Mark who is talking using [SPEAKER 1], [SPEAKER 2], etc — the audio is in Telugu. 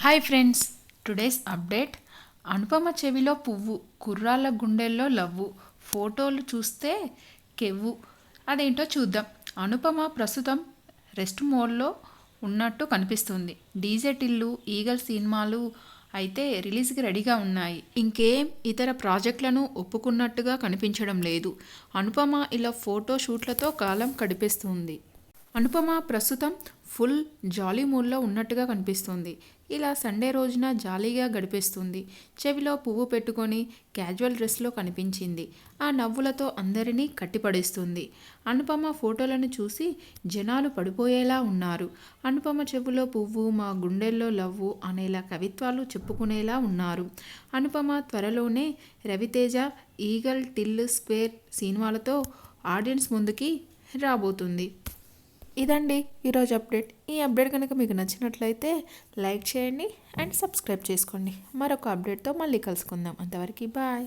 [SPEAKER 1] Hi friends, today's update. Anupama చెవిలో పువ్వు, కుర్రాళ్ళ గుండెల్లో లవ్వు, ఫోటోలు చూస్తే కెవ్వు. అదేంటో చూద్దాం. అనుపమ ప్రస్తుతం రెస్ట్ మోడ్లో ఉన్నట్టు కనిపిస్తుంది. డీజే టిల్లు, ఈగల్ సినిమాలు అయితే రిలీజ్కి రెడీగా ఉన్నాయి. ఇంకేం ఇతర ప్రాజెక్టులను ఒప్పుకున్నట్టుగా కనిపించడం లేదు. అనుపమ ఇలా ఫోటో షూట్లతో కాలం గడిపేస్తుంది. అనుపమ ప్రస్తుతం ఫుల్ జాలీ మూడ్లో ఉన్నట్టుగా కనిపిస్తుంది. ఇలా సండే రోజున జాలీగా గడిపేస్తుంది. చెవిలో పువ్వు పెట్టుకొని క్యాజువల్ డ్రెస్లో కనిపించింది. ఆ నవ్వులతో అందరినీ కట్టిపడేస్తుంది. అనుపమ ఫోటోలను చూసి జనాలు పడిపోయేలా ఉన్నారు. అనుపమ చెవిలో పువ్వు, మా గుండెల్లో లవ్వు అనేలా కవిత్వాలు చెప్పుకునేలా ఉన్నారు. అనుపమ త్వరలోనే రవితేజ, ఈగల్ టిల్ స్క్వేర్ సినిమాలతో ఆడియన్స్ ముందుకి రాబోతుంది. ఇదండి ఈరోజు అప్డేట్. ఈ అప్డేట్ కనుక మీకు నచ్చినట్లయితే లైక్ చేయండి అండ్ సబ్స్క్రైబ్ చేసుకోండి. మరొక అప్డేట్తో మళ్ళీ కలుసుకుందాం. అంతవరకు బాయ్.